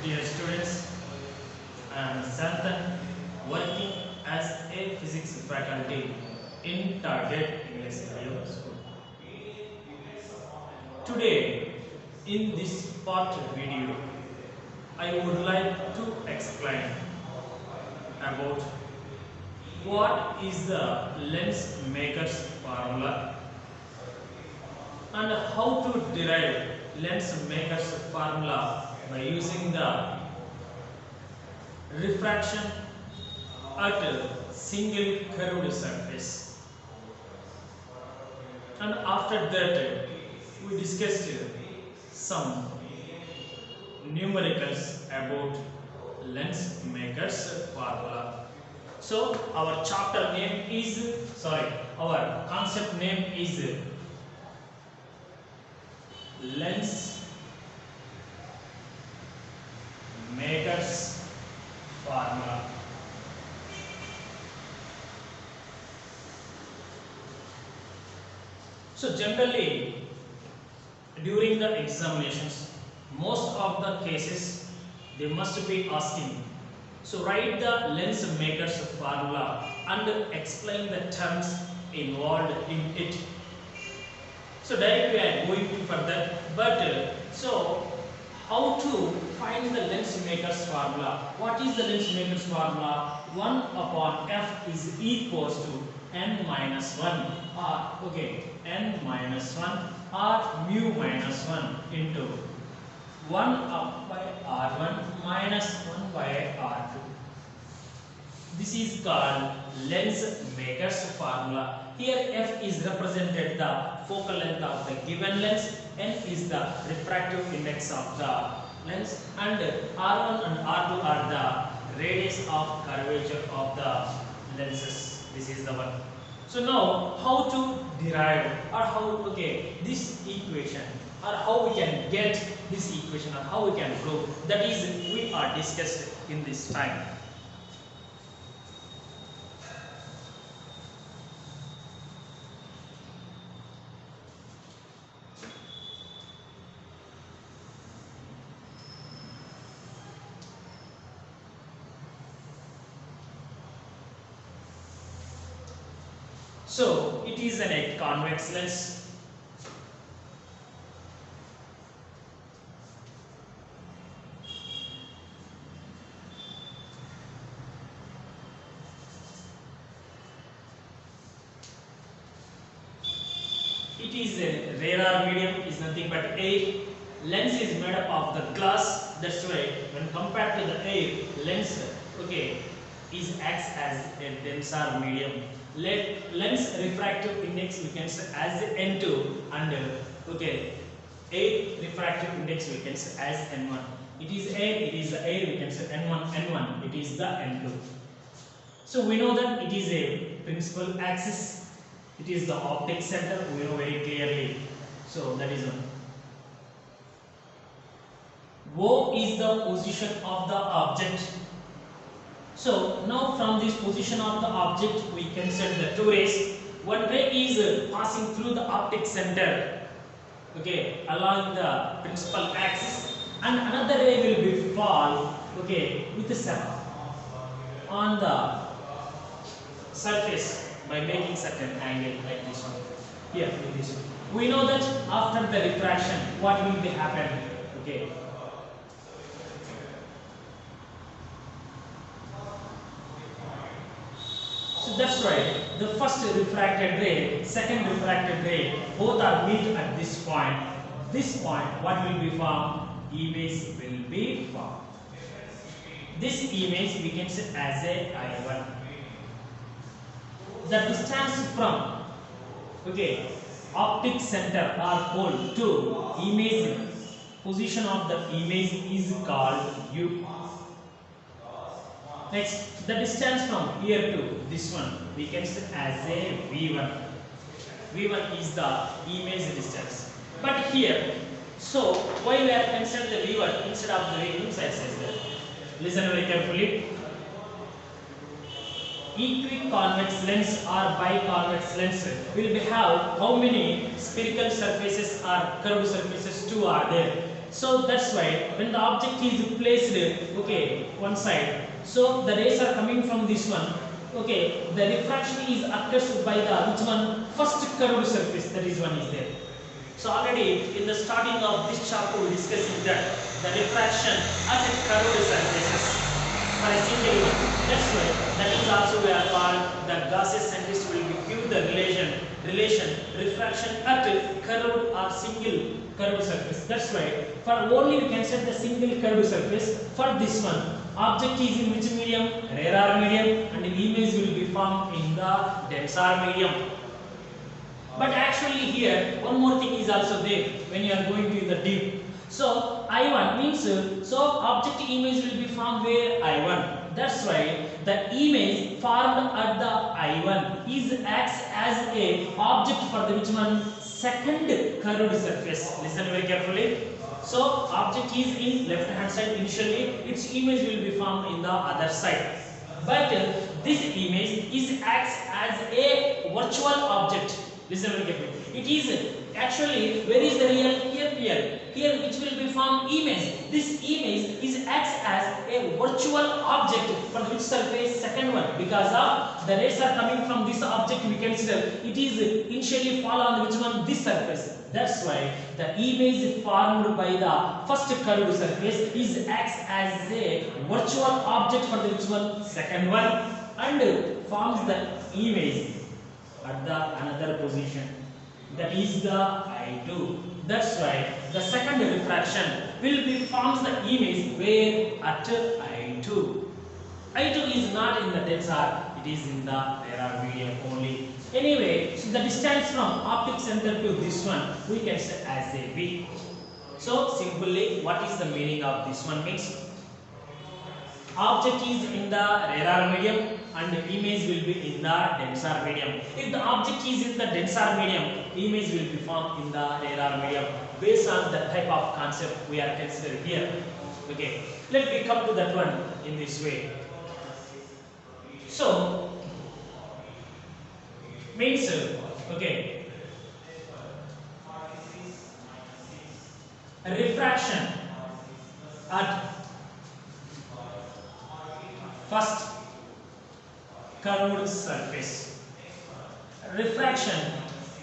Dear students, I am Santhan, working as a physics faculty in Target English Medium School. Today, in this part video, I would like to explain about what is the lens maker's formula and how to derive lens maker's formula by using the refraction at a single curved surface. And after that, we discussed some numericals about lens maker's formula. So our chapter name is, our concept name is lens maker's formula. So generally during the examinations, most of the cases they must be asking, so write the lens maker's formula and explain the terms involved in it. So directly I am going to further, but so how to find the lens maker's formula? What is the lens maker's formula? 1 upon f is equals to n minus 1 or n minus 1 or mu minus 1 into 1 up by r1 minus 1 by r2. This is called lens maker's formula. Here f is represented the focal length of the given lens, n is the refractive index of the lens, and r1 and r2 are the radius of curvature of the lenses. This is the one. So now how to derive or how this equation or how we can get this equation or how we can prove, that is we are discussed in this time. So it is a convex lens. It is a radar medium, is nothing but air. Lens is made up of the glass. That's why when compared to the air, lens is acts as a denser medium. Lens refractive index we can say as n2 and air refractive index we can say as n1. It is the air we can say n1, it is the n2. So we know that it is a principal axis, it is the optic center, we know very clearly. So that is one. O is the position of the object. So now from this position of the object we can set the two rays. One ray is passing through the optic center along the principal axis, and another ray will be fall with the sun on the surface by making certain angle like this one. Here with this one. We know that after the refraction what will be happen? So that's right. The first refracted ray, second refracted ray, both are meet at this point. This point, what will be formed? Image will be formed. This image we can say as a I1. The distance from optic center or pole to image position of the image is called U. Next, the distance from here to this one we can say as a V1. V1 is the image distance. But here, so why we have considered the V1 instead of the V2 size? Listen very carefully. Equiconvex lens or biconvex lens will have how many spherical surfaces or curved surfaces? Two are there. So that's why when the object is placed, okay, one side, so the rays are coming from this one. Okay, the refraction is occurs by the which one? First curved surface, that is one is there. So already in the starting of this chapter we discussing that the refraction as a curved surfaces for a single one. That's why that is also we are called the Gaussian scientist will give the relation refraction at curved or single curved surface. That's why for only we can set the single curved surface. For this one, object is in which medium? Radar medium, and the image will be formed in the denser medium. But actually here one more thing is also there when you are going to the deep. So I1 means so object image will be formed where I1. That's why the image formed at the I1 is acts as a object for the which one? Second curved surface. Listen very carefully. So object is in left hand side initially, its image will be formed in the other side. But this image is acts as a virtual object. Listen very carefully. It is actually where is the real? Here which will be formed image. This image is acts as a virtual object for which surface? Second one, because of the rays are coming from this object we consider it is initially fall on which one? This surface. That's why the image formed by the first curved surface is acts as a virtual object for the which one? Second one, and forms the image at the another position, that is the I2. That's why the second refraction will be forms the image where at I2. I2 is not in the denser, it is in the radar medium only. Anyway, so the distance from optic center to this one we can say as a B. So simply what is the meaning of this one means? Object is in the radar medium and the image will be in the denser medium. If the object is in the denser medium, image will be formed in the radar medium based on the type of concept we are considering here. Okay, let me come to that one in this way. So means okay, refraction at first curved surface. Refraction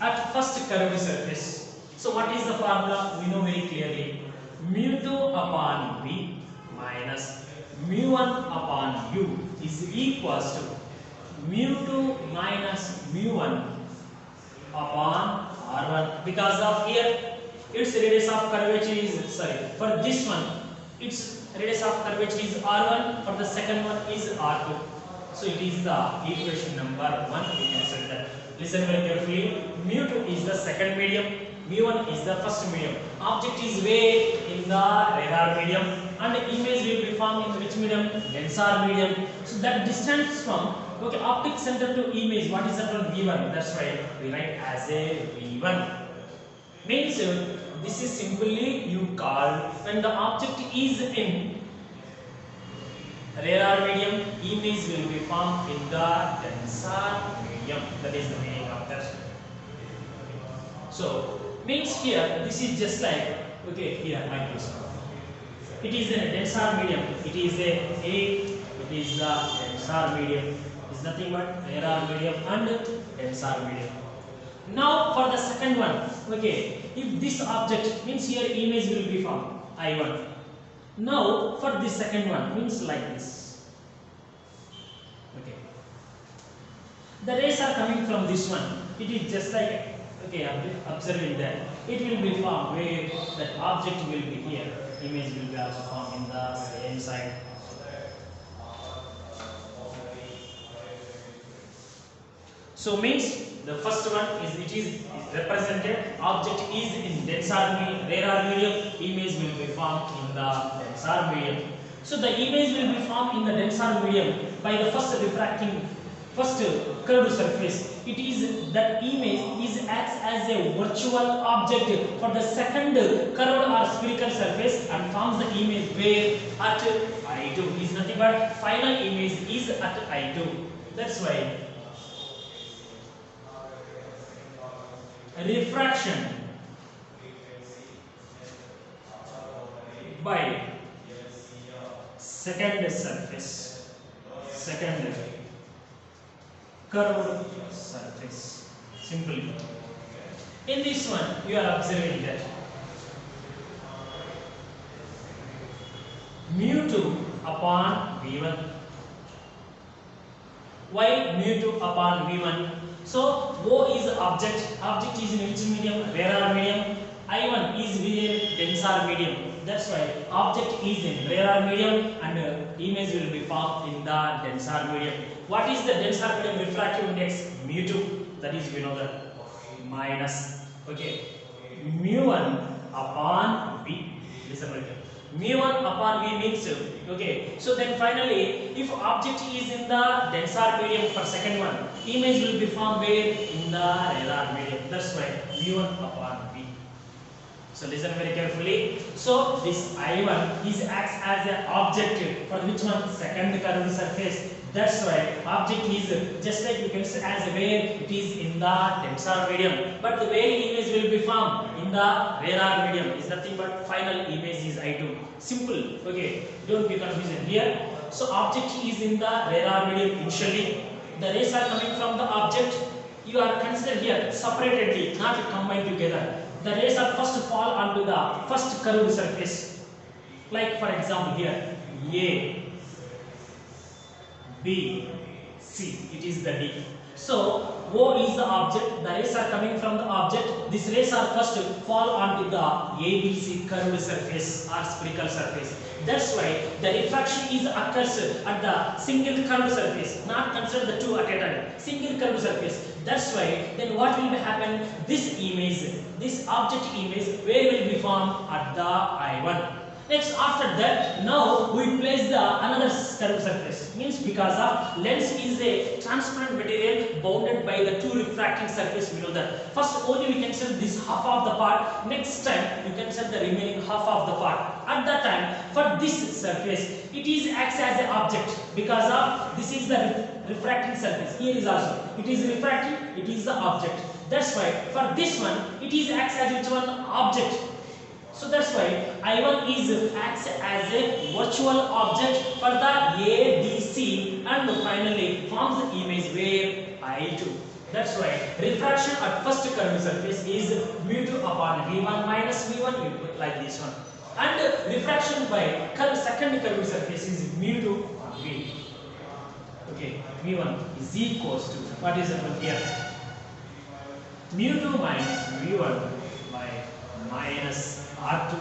at first curved surface. So what is the formula? We know very clearly. Mu2 upon V minus mu1 upon U is equals to mu2 minus mu1 upon R1, because of here its radius of curvature is for this one its radius of curvature is R1, for the second one is R2. So it is the equation number 1. We can say that. Listen very carefully. Mu2 is the second medium, mu1 is the first medium. Object is where? In the radar medium, and the image will be formed in which medium? Denser medium. So that distance from optic center to image, what is that one? V1. That's why we write as a V1. Means this is simply you call when the object is in radar medium, image will be formed in the denser medium. That is the meaning of that. So means here this is just like here microscope. It is in a denser medium. It is it is the denser medium. It's nothing but radar medium and denser medium. Now for the second one, if this object means here image will be formed I1. Now for this second one means like this. The rays are coming from this one. It is just like observing that it will be formed where that object will be here. Image will be also formed in the same side. So means the first one is it is represented. Object is in denser radar medium. Image will be formed in the denser medium. So the image will be formed in the denser medium by the first curved surface. It is that image is acts as a virtual object for the second curved or spherical surface and forms the image where at I2 is nothing but final image is at I2. That's why refraction by second surface, second curved surface. Simply in this one you are observing that mu2 upon v1. Why mu2 upon v1? So O is object, object is in which medium? Radar medium. I1 is within denser medium. That's why object is in radar medium and image will be formed in the denser medium. What is the denser medium refractive index? Mu2. That is, we know that, minus, okay, mu1 upon v. Listen right here. mu1 upon v means, okay, so then finally if object is in the denser medium for second one, image will be formed where? In the radar medium. That's why mu1 upon v. So listen very carefully. So this I1 is acts as an object for which one? Second curved surface. That's why object is just like you can say as where it is in the denser medium, but the where image will be formed in the radar medium is nothing but final image is I2. Simple, okay, don't be confused here. So object is in the radar medium initially. The rays are coming from the object. You are considered here separately, not combined together. The rays are first fall onto the first curved surface. Like for example here A, B, C, it is the D. So O is the object, the rays are coming from the object. These rays are first fall onto the ABC curved surface or spherical surface. That's why the refraction is occurs at the single curved surface, not consider the two at a time. Single curved surface. That's why then what will be happen? This image, this object image, where will be formed? At the I1. Next, after that, now we place the another curved surface. Means because of lens is a transparent material bounded by the two refracting surface. We know that. First, only we consider this half of the part. Next time, you consider the remaining half of the part. At that time, for this surface, it is acts as an object because of this is the refracting surface. Here is also it is refracting. It is the object. That's why for this one, it is acts as which one? Object. So that's why I1 is acts as a virtual object for the ADC and finally forms the image where I2. That's why refraction at first curved surface is mu2 upon v1 minus v1, you put like this one. And refraction by second curved surface is mu2 upon v. Okay, v1 is equals to, what is it here? Mu2 minus v1 by minus R2.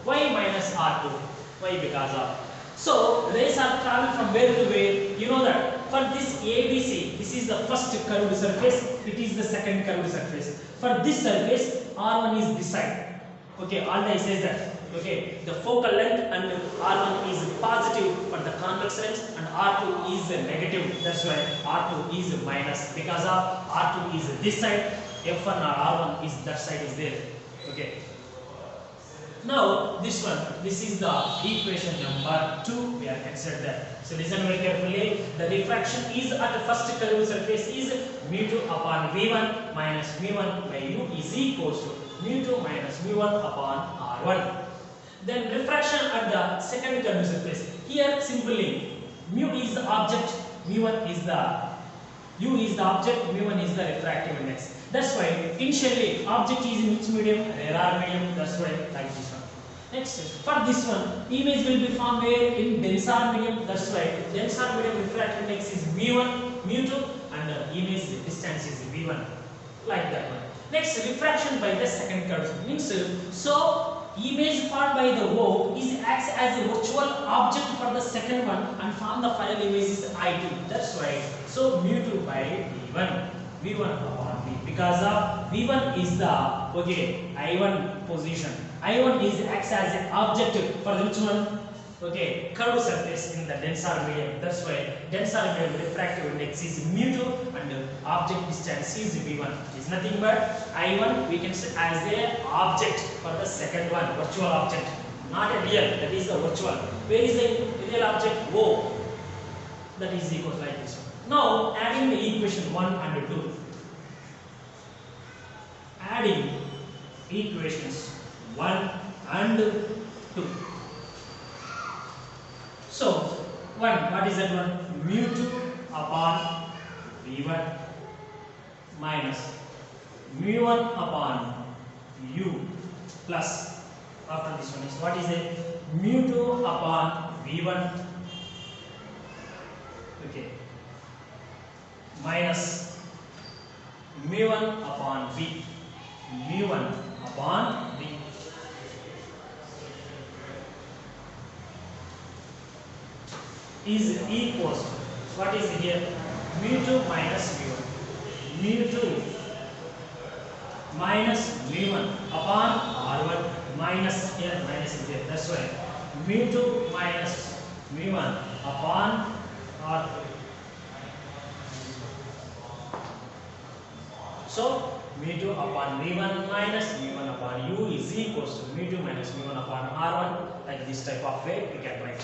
Why minus R2? Why? Because of. So rays are traveling from where to where? You know that for this ABC, this is the first curved surface. It is the second curved surface. For this surface, R1 is this side. Okay, Alda says that. Okay, the focal length and R1 is positive for the convex lens and R2 is negative. That's why R2 is minus because of R2 is this side. F1 or R1 is that side is there. Okay. Now this one, this is the equation number 2. We are considered that. So listen very carefully. The refraction is at the first curved surface is mu2 upon v1 minus mu1 by u is equals to mu2 minus mu1 upon r1. Then refraction at the second curved surface. Here simply mu is the object, mu1 is the u is the object, mu1 is the refractive index. That's why initially object is in which medium? Radar medium. That's why like this one. Next, for this one, image will be formed where? In denser medium. That's why denser medium refractive index is mu1, mu2, and image distance is v1. Like that one. Next, refraction by the second curve means so image formed by the O is acts as a virtual object for the second one and form the final image is I2. That's why. So mu2 by v1. V1 upon V because of V1 is the I1 position. I1 is acts as an object for which one? Curved surface in the denser medium. That's why denser medium refractive index is mu2 and object distance is V1. Is nothing but I1 we can say as a object for the second one, virtual object, not a real. That is the virtual. Where is the real object? O. That is equal to like this one. Now adding the equation 1 and 2. Adding equations 1 and 2. 1. What is that one? Mu 2 upon v1 minus mu 1 upon u plus, after this one is what is it? Mu 2 upon v1, okay, minus mu 1 upon v, mu 1 upon v. Is equals to, what is here? Mu 2 minus mu 1, mu 2 minus mu 1 upon r1 minus, here minus is here, that's why mu 2 minus mu 1 upon r2. So mu 2 upon v1 minus mu 1 upon u is equals to mu 2 minus mu 1 upon r1. Like this type of way we can write.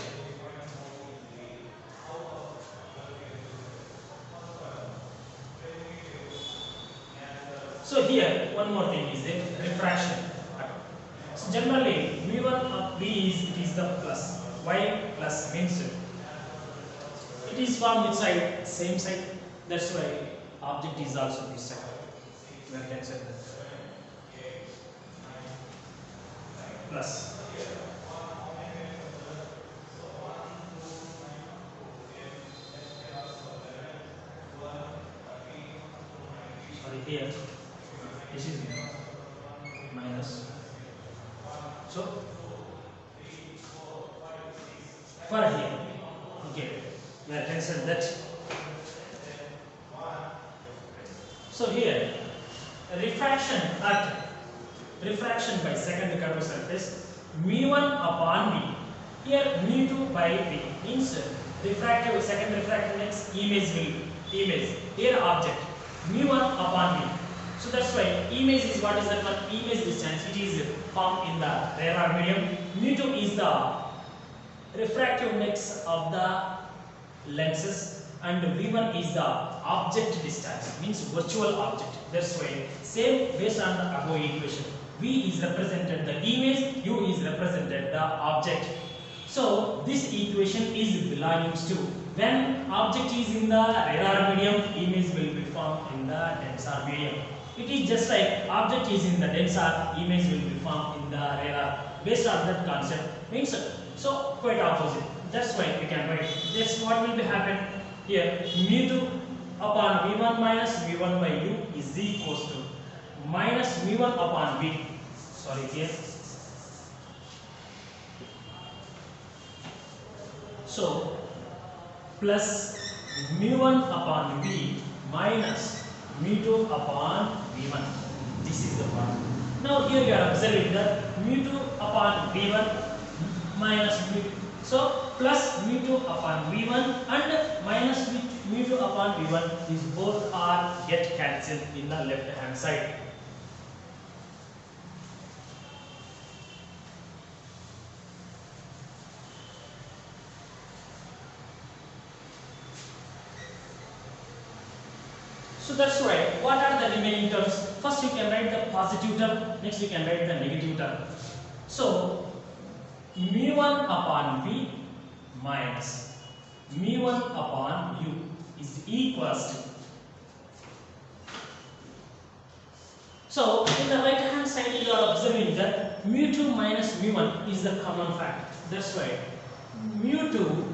So here one more thing is the refraction. So generally mu1 of v is the plus. Why plus means it is from which side? Same side. That's why object is also this side. We can say that plus. Sorry, here this is minus. So for here, okay, we are cancel that. So here refraction at refraction by second curved surface mu1 upon v. Here mu2 by v means refractive, second refractive means image will image, here object mu1 upon v. So that's why image is what is that one? Image distance, it is formed in the radar medium. mu2 is the refractive index of the lenses and v1 is the object distance, means virtual object. That's why same based on the above equation, v is represented the image, u is represented the object. So this equation is belongs to when object is in the radar medium, image will be formed in the tensor medium. It is just like object is in the tensor, image will be formed in the radar. Based on that concept means so quite opposite. That's why we can write this. What will be happen here? Mu2 upon v1 minus v1 by u is equals to minus mu1 upon v. Sorry here. So plus mu1 upon v minus mu2 upon v1. This is the part. Now here you are observing that mu2 upon v1 minus mu. So plus mu2 upon v1 and minus mu2 upon v1, these both are get cancelled in the left hand side. So that's why what are the remaining terms? First you can write the positive term, next you can write the negative term. So mu1 upon v minus mu1 upon u is equals to. So in the right hand side you are observing that mu2 minus mu1 is the common factor. That's why mu2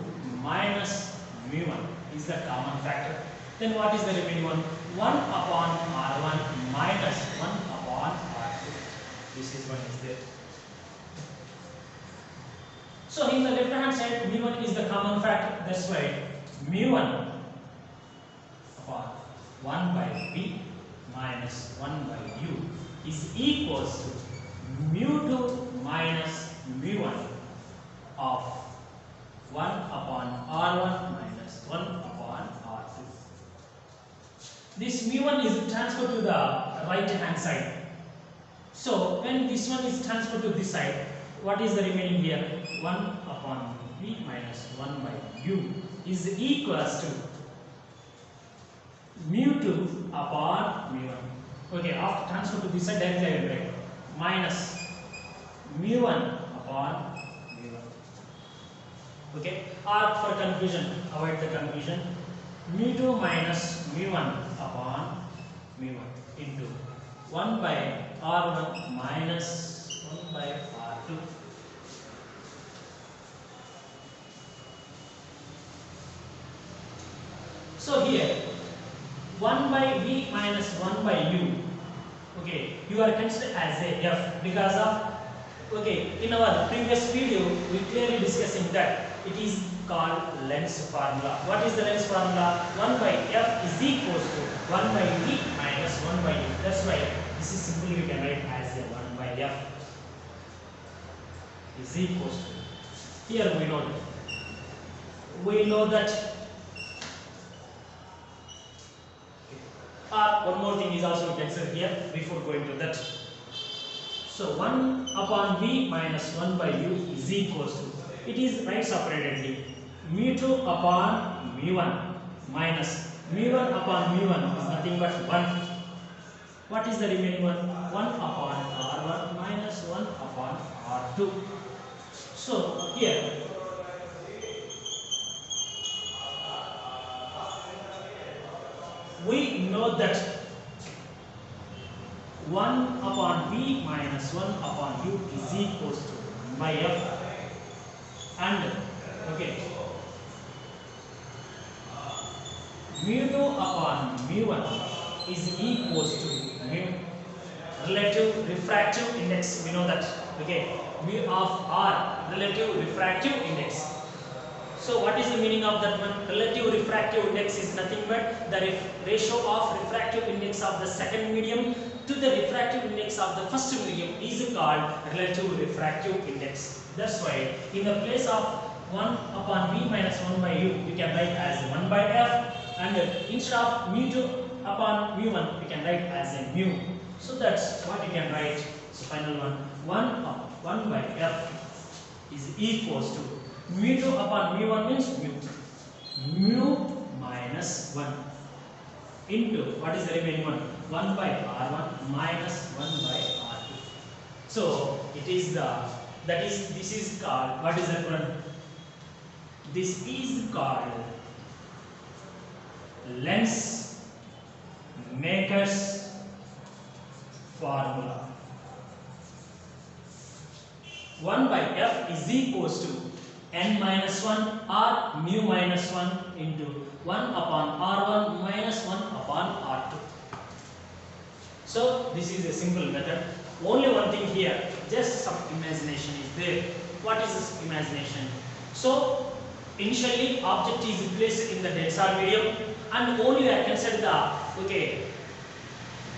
minus mu1 is the common factor. Then what is the remaining one? 1 upon r1 minus 1 upon r2. This is what is there. So in the left hand side mu1 is the common factor. That's why mu1 upon 1 by v minus 1 by u is equals to mu2 minus mu1 of 1 upon r1 minus 1 upon r2. This mu1 is transferred to the right hand side. So when this one is transferred to this side, what is the remaining here? 1 upon v minus 1 by u is equals to mu2 upon mu1. Okay, after transfer to this side, directly I will write minus mu1 upon mu1. Okay, or for confusion, avoid the confusion, mu2 minus mu1 upon mu1 into 1 by r1 minus 1 by r2. So here 1 by v minus 1 by u, okay, you are considered as a f because of, okay, in our previous video we clearly discussing that it is called Lenz formula. What is the Lenz formula? 1 by f is equals to 1 by v minus 1 by u. That's why this is simply we can write as a 1 by f is equals to, here we know that one more thing is also considered here before going to that. So 1 upon v minus 1 by u is equals to, it is right separatedly, mu2 upon mu1 minus mu1 upon mu1 is nothing but 1. What is the remaining one? 1 upon r1 minus 1 upon r2. So here we know that 1 upon v minus 1 upon u is equals to 1 by f, and okay, mu2 upon mu1 is equals to mu relative refractive index. We know that, okay, mu of r relative refractive index. So what is the meaning of that one? Relative refractive index is nothing but the ratio of refractive index of the second medium to the refractive index of the first medium is called relative refractive index. That's why in the place of 1 upon v minus 1 by u, you can write as 1 by f, and instead of mu2 upon mu1, we can write as a mu. So that's what you can write. So final one, 1 by f is equals to mu2 upon mu1 means mu minus 1 into, what is the remaining one? 1 by r1 minus 1 by r2. So it is this is called, what is that one? This is called Lenz maker's formula. 1 by f is equals to n minus 1 or mu minus 1 into 1 upon r1 minus 1 upon r2. So this is a simple method. Only one thing here, just some imagination is there. What is this imagination? So initially object is placed in the denser medium, and only I consider the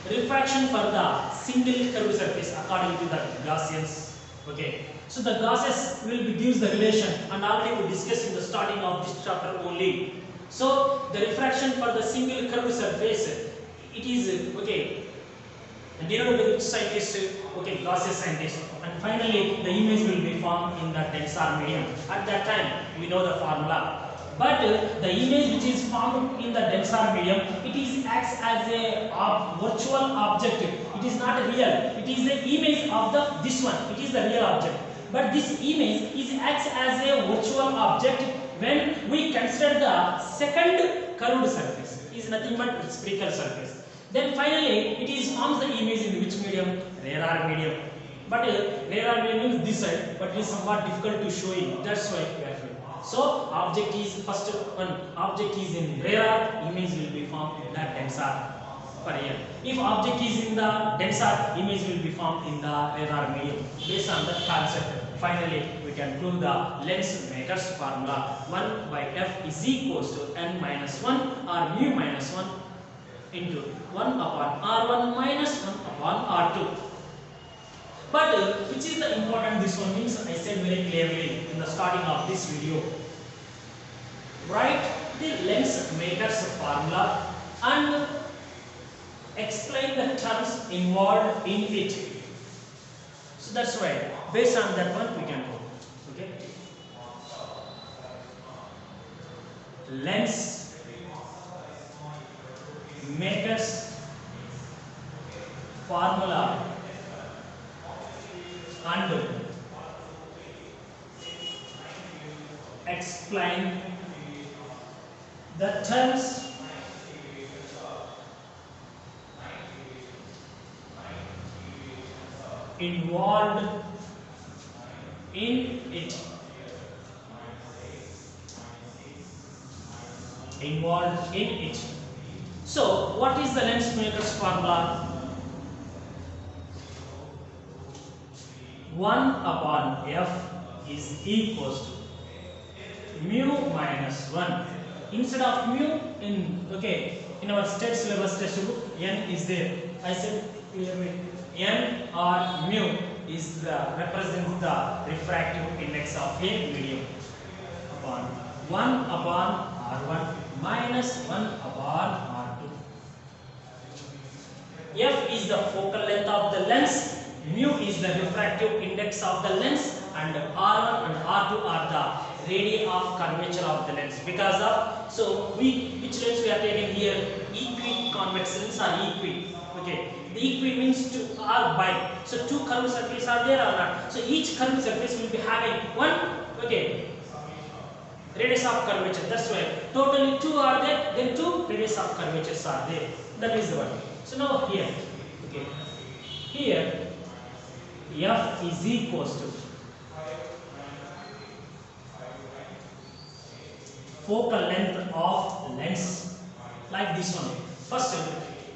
refraction for the single curved surface according to the Gaussians. Okay. So the Gaussians will gives the relation, and already we discussed in the starting of this chapter only. So the refraction for the single curved surface, it is denoted by which scientist? Gaussian scientist. And finally the image will be formed in the denser medium. At that time we know the formula. But the image which is formed in the denser medium, it is acts as a virtual object. It is not real. It is the image of this one. It is the real object. But this image acts as a virtual object when we consider the second curved surface. It is nothing but spherical surface. Then finally it is forms the image in which medium? Radar medium. But radar medium means this side, but it is somewhat difficult to show it. That's why we are showing. So object is first one. Object is in radar, image will be formed in the denser. For here, if object is in the denser, image will be formed in the radar medium. Based on the concept, finally we can prove the Lenz maker's formula. 1 by f is equals to n minus 1 or mu minus 1 into 1 upon r1 minus 1 upon r2. But which is the important this one means, I said very clearly in the starting of this video. Write the Lenz maker's formula and explain the terms involved in it. So that's why based on that one we can go. Okay. Lenz maker's formula and explain the terms involved in it. So, what is the Lensmaker's formula? 1 upon f is equals to mu minus 1. Instead of mu in our state syllabus textbook, n is there. I said clearly, n or mu is represents the refractive index of a medium upon 1 upon r1 minus 1 upon r2. F is the focal length of the lens, mu is the refractive index of the lens, and r1 and r2 are the radii of curvature of the lens. Because of which lens we are taking here? Equiconvex lens or equi. Okay, the equi means to or by. So two curved surfaces are there or not? So each curved surface will be having one radius of curvature. That's why totally two are there. Then two radius of curvatures are there. That is the one. So now here, here f is equals to focal length of lens, like this one. First,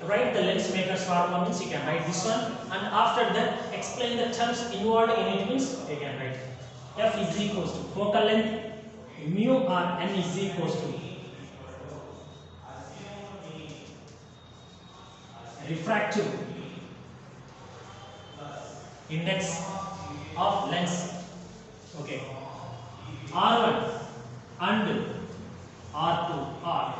write the Lensmaker's formula, means you can write this one, and after that explain the terms involved in it, means you can write f is equals to focal length mu or n is equals to refractive index of lens. Okay, r1 and r2 are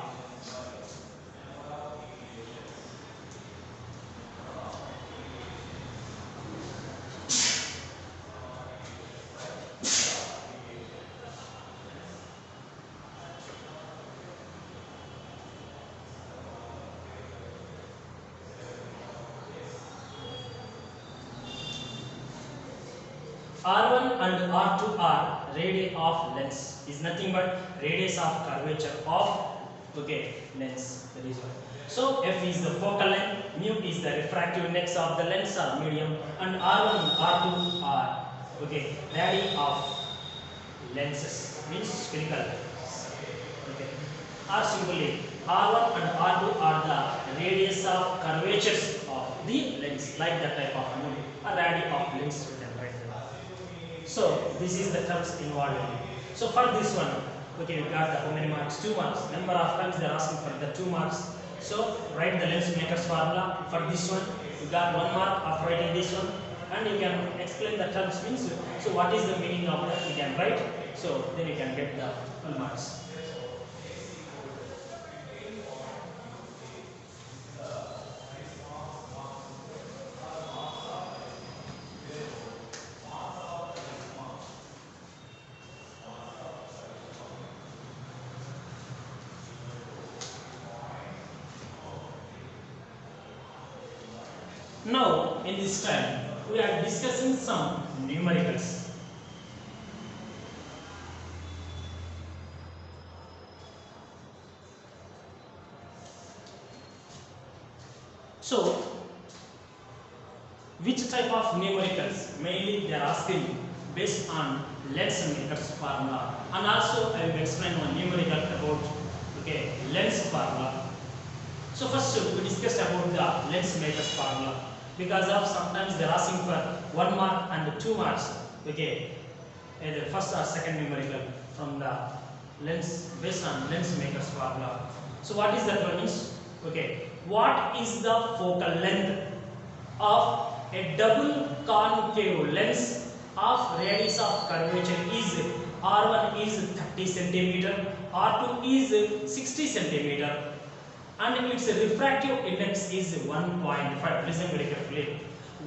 R1 and R2 are radii of lens, is nothing but radius of curvature of lens. That is why. So f is the focal length, mu is the refractive index of the lens or medium, and R1 and R2 are radii of lenses, means spherical lens. Or simply R1 and R2 are the radius of curvatures of the lens, like that type of movie, a radii of lens. So this is the terms involved in it. So for this one, we got how many marks? 2 marks. Number of times they are asking for the 2 marks. So write the Lensmaker's formula. For this one, you got 1 mark of writing this one, and you can explain the terms, means. So what is the meaning of that? You can write. So then you can get the full marks. Now, in this time, we are discussing some numericals. So, which type of numericals? Mainly they are asking based on Lensmaker's formula, and also I will explain one numerical about lens formula. So first we discussed about the Lensmaker's formula, because of sometimes they are asking for 1 mark and 2 marks. Either first or second numerical from the lens based on Lensmaker's formula. So what is that one is? What is the focal length of a double concave lens of radius of curvature is R1 is 30 cm, R2 is 60 cm, and its refractive index is 1.5. Listen very carefully.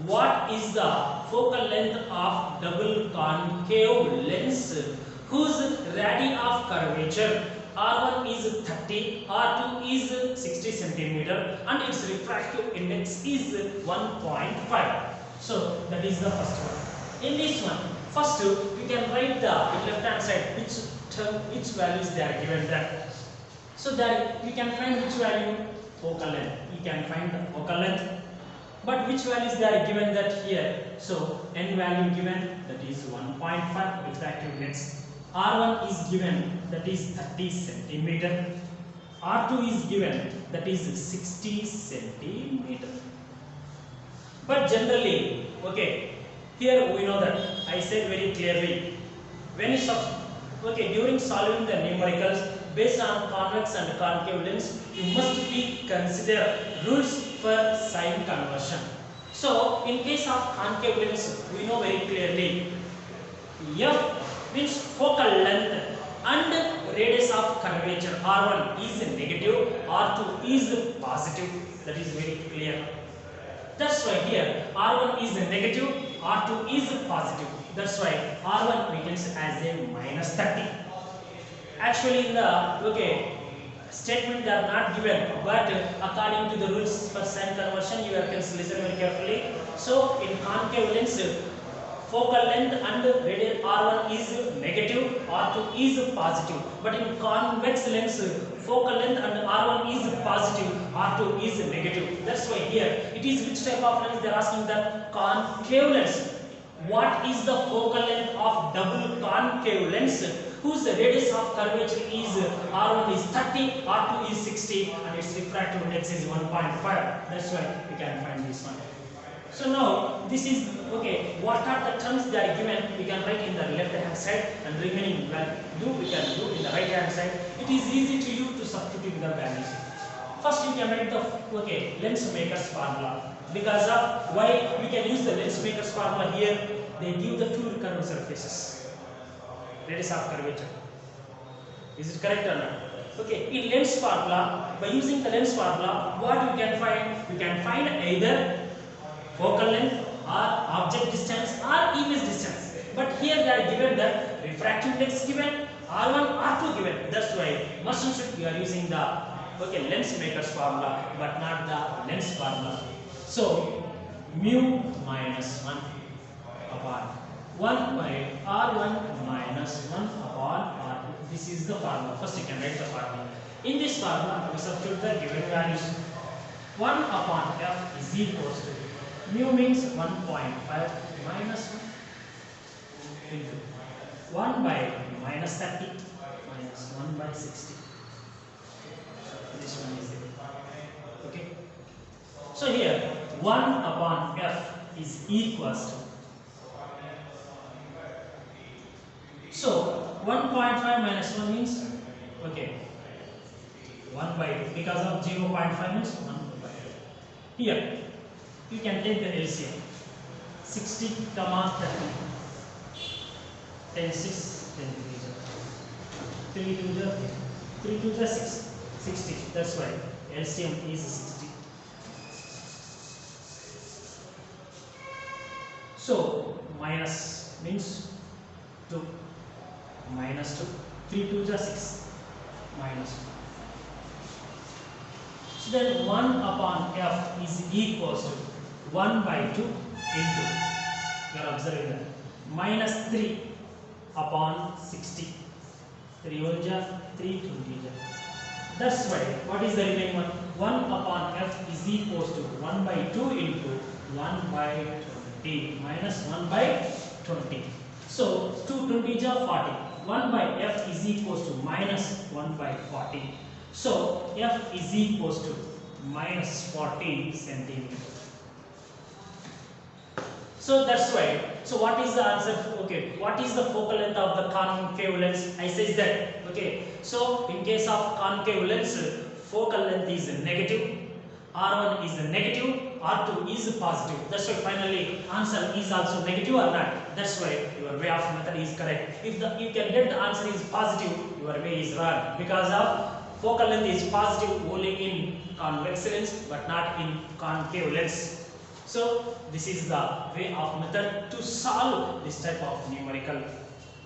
What is the focal length of double concave lens whose radii of curvature R1 is 30, R2 is 60 cm, and its refractive index is 1.5. So that is the first one. In this one, first you can write the left hand side which term, which values they are given there. So that we can find which value, focal length. We can find the focal length, but which values they are given that here. So n value given, that is 1.5 refractive index. R1 is given, that is 30 centimeter. R2 is given, that is 60 centimeter. But generally, okay, here we know that I said very clearly, when you during solving the numericals based on convex and concave lens, you must be consider rules for sign conversion. So in case of concave lens, we know very clearly F means focal length and radius of curvature. R1 is negative, R2 is positive. That is very clear. That's why here R1 is negative, R2 is positive. That's why R1 begins as a minus 30. Actually in the statement they are not given, but according to the rules for sign conversion, you can listen very carefully. So in concave lens, focal length and radius R1 is negative, R2 is positive. But in convex lens, focal length and R1 is positive, R2 is negative. That's why here it is which type of lens they are asking, that concave lens. What is the focal length of double concave lens whose radius of curvature is R1 is 30, R2 is 60, and its refractive index is 1.5. That's why we can find this one. So now this is what are the terms they are given, we can write in the left hand side, and remaining we can do in the right hand side. It is easy to you to substitute the values. First you can write the lens maker's formula. Because of why we can use the lens maker's formula here, they give the two recurrent surfaces, radius of curvature. Is it correct or not? In lens formula, by using the lens formula, what we can find? We can find either focal length or object distance or image distance. But here they are given the refractive index given, R1, R2 given. That's why must and should we are using the lens maker's formula, but not the lens formula. So mu minus 1 upon 1 by R1 minus 1 upon R2. This is the formula. First you can write the formula. In this formula, we substitute the given values. 1 upon F is equals to mu means 1.5 minus 1 into 1 by minus 30 minus 1 by 60. This one is it. So here 1 upon F is equals to, so 1.5 minus 1 means 1 by, because of 0.5 means 1 by. Here you can take the LCM, 60, 30, 10, 6, 10, 3 to the 6, 60. That's why LCM is 60. So minus means 2, minus 2, 3 to the 6, minus 1. So then 1 upon F is equals to 1 by 2 into, you are observing that, minus 3 upon 60. 3 1 ja, 3 20 ja. That's why, what is the remaining one? 1 upon F is equals to 1 by 2 into 1 by 20 minus 1 by 20. So 2 20 ja 40. 1 by F is equals to minus 1 by 40. So F is equals to minus 40 centimeter. So that's why. So what is the answer? What is the focal length of the concave lens? I says that. So in case of concave lens, focal length is negative, R1 is negative, R2 is positive. That's why finally answer is also negative or not. That's why your way of method is correct. If you can get the answer is positive, your way is wrong, because of focal length is positive only in convex lens but not in concave lens. So this is the way of method to solve this type of numerical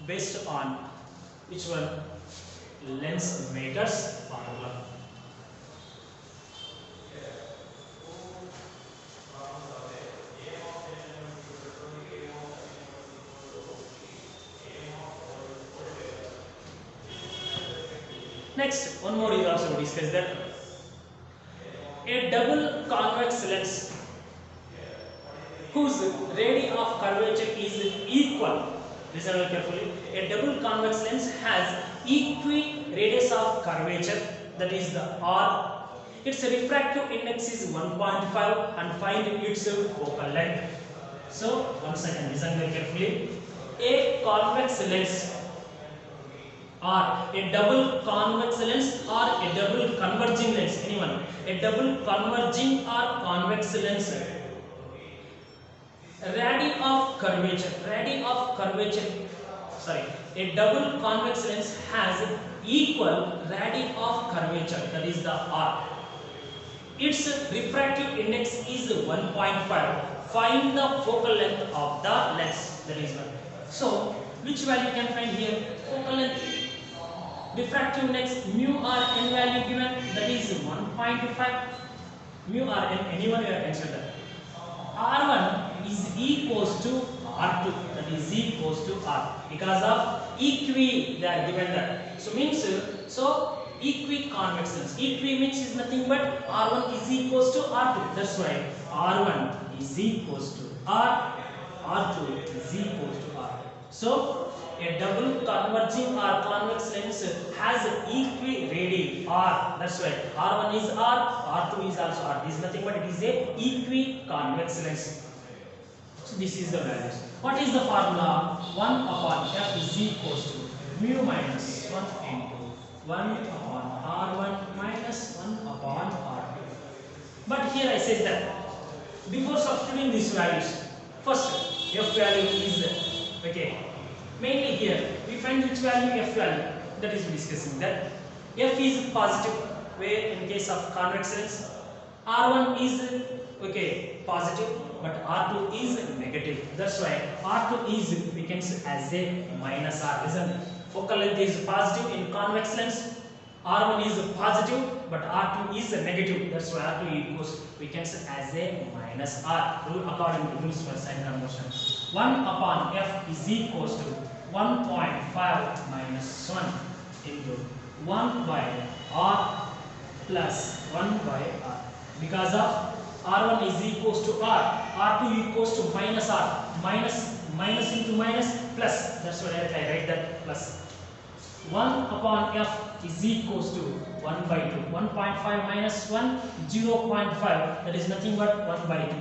based on which one? Lens maker's formula. Next, one more is also discussed that a double convex lens whose radius of curvature is equal. Listen very carefully. A double convex lens has equi-radius of curvature, that is the R. Its refractive index is 1.5 and find its focal length. So, once again, listen very carefully. A convex lens or a double convex lens or a double converging lens, anyone, a double converging or convex lens, a double convex lens has equal radii of curvature, that is the R. Its refractive index is 1.5. Find the focal length of the lens, that is one. So, which value you can find here? Focal length. Refractive index mu r n value given, that is 1.5. Mu r n, anyone you have considered. R1 is equals to R2, that is equals to R, because of equi they are given that. So means equi-convex lens. Equi means is nothing but R1 is equals to R2. That's why R1 is equals to R, R2 is equals to R. So a double converging or convex lens has equi-radii R. That's why R1 is R, R2 is also R. This is nothing but it is a equi-convex lens. So this is the values. What is the formula? 1 upon F is equals to mu minus 1 into 1 upon R1 minus 1 upon R2. But here I say that before substituting these values, first F value is okay. Mainly here we find which value, F value, that is discussing that F is positive, where in case of convex lens R1 is okay positive, but R2 is negative. That's why R2 is, we can say as a minus R. Listen, focal length is positive in convex lens. R1 is positive, but R2 is negative. That's why R2 equals, we can say as a minus R. Rule according to rules for sign conversion. 1 upon F is equals to 1.5 minus 1 into 1 by R plus 1 by R. Because of R1 is equals to R, R2 equals to minus R, minus into minus plus. That's why I write that plus. 1 upon F is equals to 1 by 2. 1.5 minus 1, 0.5. That is nothing but 1 by 2.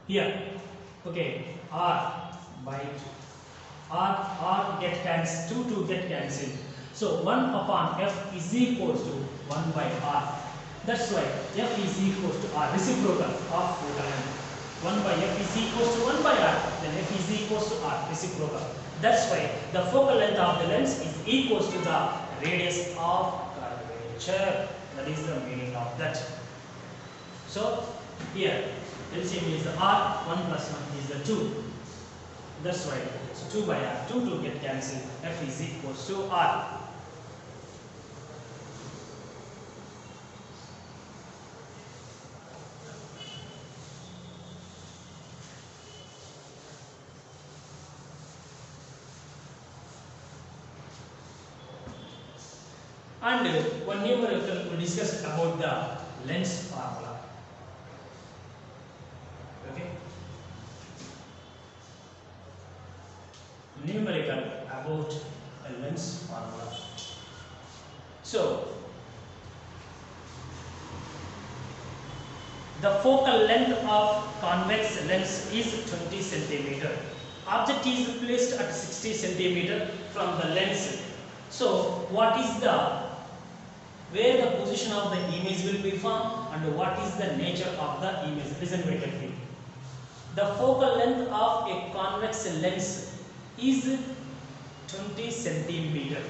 Here, okay, R by 2. R get cancelled, 2 get cancelled. So 1 upon F is equals to 1 by R. That's why F is equals to R, reciprocal of focal length. 1 by F is equals to 1 by R, then F is equals to R, reciprocal. That's why the focal length of the lens is equals to the radius of curvature. That is the meaning of that. So here LCM is the R, 1 plus 1 is the 2. That's why, so 2 by R, 2 get cancelled, F is equals to R. And one numerical we discuss about the lens formula. Okay. Numerical about a lens formula. So the focal length of convex lens is 20 centimeter. Object is placed at 60 centimeter from the lens. So what is the where the position of the image will be formed and what is the nature of the image? Listen very carefully. The focal length of a convex lens is 20 centimeter.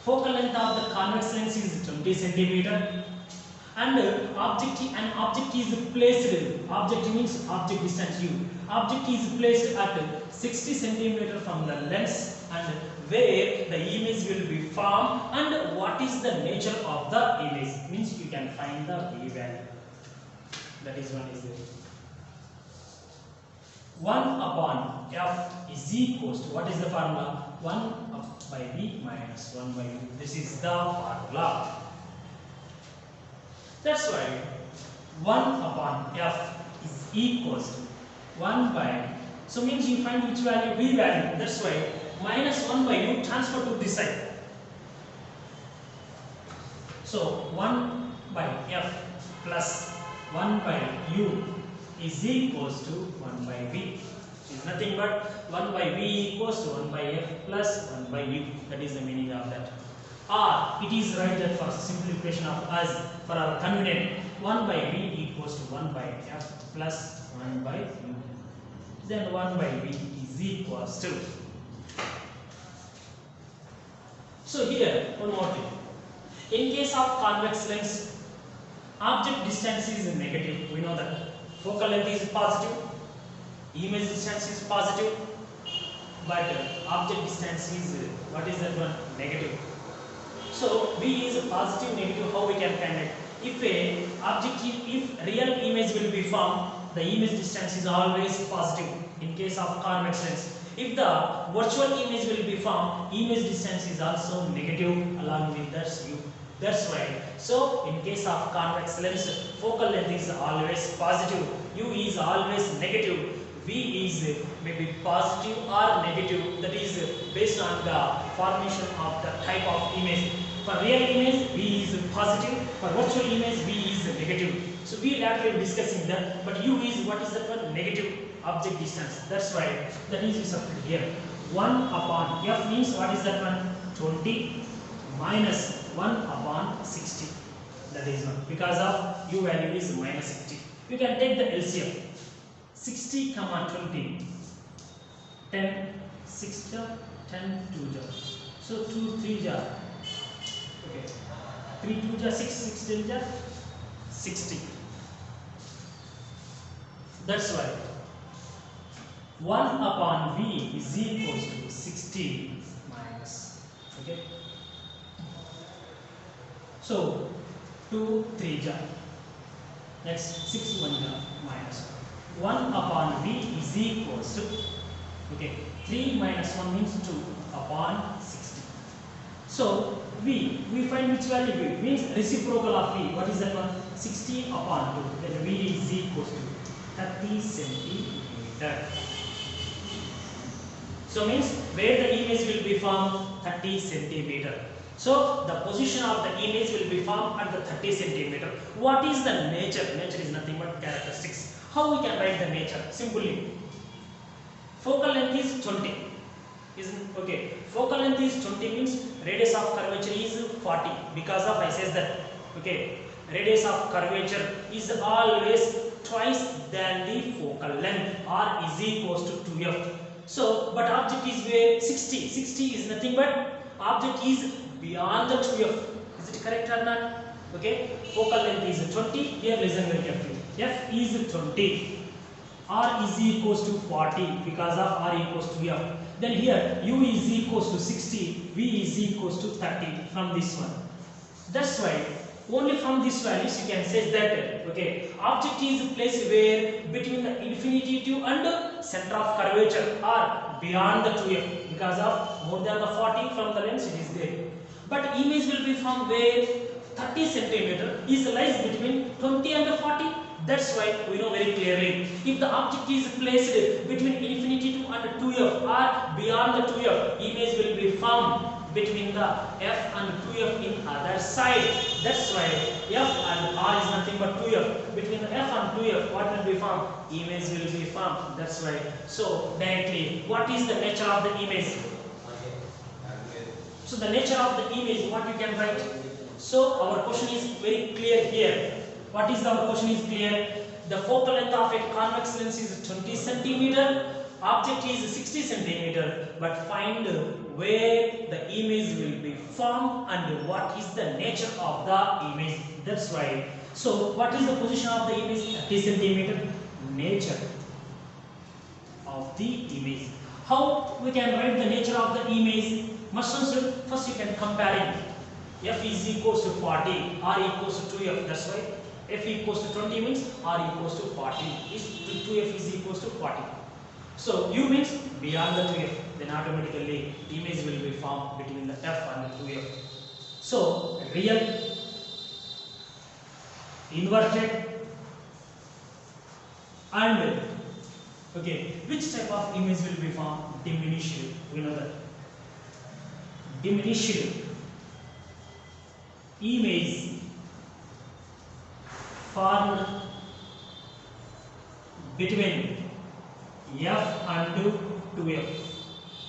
Focal length of the convex lens is 20 centimeter. And an object is placed, object means object distance u. Object is placed at 60 centimeter from the lens, and where the image will be formed and what is the nature of the image means you can find the V value. That is one is there. 1 upon F is equals to, what is the formula? 1 by v minus 1 by u. This is the formula. That's why 1 upon f is equals to 1 by, so means you find which value, v value. That's why minus 1 by u transfer to this side. So 1 by f plus 1 by u is equals to 1 by v. Is nothing but 1 by v equals to 1 by f plus 1 by u. That is the meaning of that. Or it is right that for simplification of us, for our convenience, 1 by v equals to 1 by f plus 1 by u. Then 1 by v is equals to. So here one more thing. In case of convex lens, object distance is negative. We know that focal length is positive, image distance is positive, but object distance is, what is that one? Negative. So v is a positive, negative. How we can find it? If a object, if real image will be formed, the image distance is always positive. In case of convex lens, if the virtual image will be formed, image distance is also negative along with that u. That's why. So in case of convex lens, focal length is always positive, u is always negative. V is maybe positive or negative, that is based on the formation of the type of image. For real image, V is positive, for virtual image, V is negative. So we later discussing that, but U is, what is that one? Negative object distance. That's why that is substituted here. 1 upon F means what is that one? 20 minus 1 upon 60. That is one. Because of U value is minus 60. You can take the LCM. 60 comma 20, 10, 6 jar, 10, 2 jar. So 2, 3 jar. Okay. 3, 2 jar, 6, 6, 10 jar, 60. That's why 1 upon V is equals to 60 minus. Okay. So 2, 3 jar. Next 6, 1 jar minus 1 upon V is equals to, okay, 3 minus 1 means 2 upon 60. So V, we find which value V means reciprocal of V. What is that one? 60 upon 2. Then V is equals to 30 centimeter. So means where the image will be formed, 30 centimeter. So the position of the image will be formed at the 30 centimeter. What is the nature? Nature is nothing but characteristics. How we can write the nature? Simply, focal length is 20. Isn't okay? Focal length is 20 means radius of curvature is 40. Because of I says that. Okay, radius of curvature is always twice than the focal length, or is equals to 2f. So, but object is where 60. 60 is nothing but object is beyond the 2f. Is it correct or not? Okay, focal length is 20. Here listen very carefully. F is 20. R is equals to 40 because of R equals to F. Then here U is equals to 60. V is equals to 30 from this one. That's why only from these values you can say that, okay, object is placed where between the infinity to and center of curvature or beyond the 2f, because of more than the 40 from the lens it is there. But image will be from where 30 centimeter is lies between 20 and 40. That's why we know very clearly, if the object is placed between infinity to and 2f or beyond the 2f, image will be formed between the f and 2f in other side. That's why f and r is nothing but 2f. Between the f and 2f, what will be formed? Image will be formed. That's why. So directly, what is the nature of the image? So the nature of the image, what you can write? So our question is very clear here. What is our question is clear? The focal length of a convex lens is 20 centimeter. Object is 60 centimeter. But find where the image will be formed and what is the nature of the image. That's why. So what is the position of the image? 30 centimeter. Nature of the image. How we can write the nature of the image? First you can compare it. F is equals to 40, R equals to 2F. That's why F equals to 20 means R equals to 40. 2F is equals to 40. So u means beyond the 2f, then automatically image will be formed between the f and the 2f. So real, inverted, and okay, which type of image will be formed? Diminished. We know that diminished image formed between f and 2f.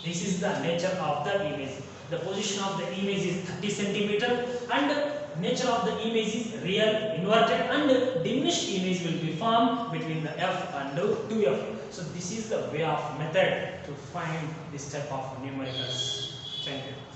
This is the nature of the image. The position of the image is 30 centimeter, and nature of the image is real, inverted, and diminished image will be formed between the f and 2f. So this is the way of method to find this type of numericals. Thank you.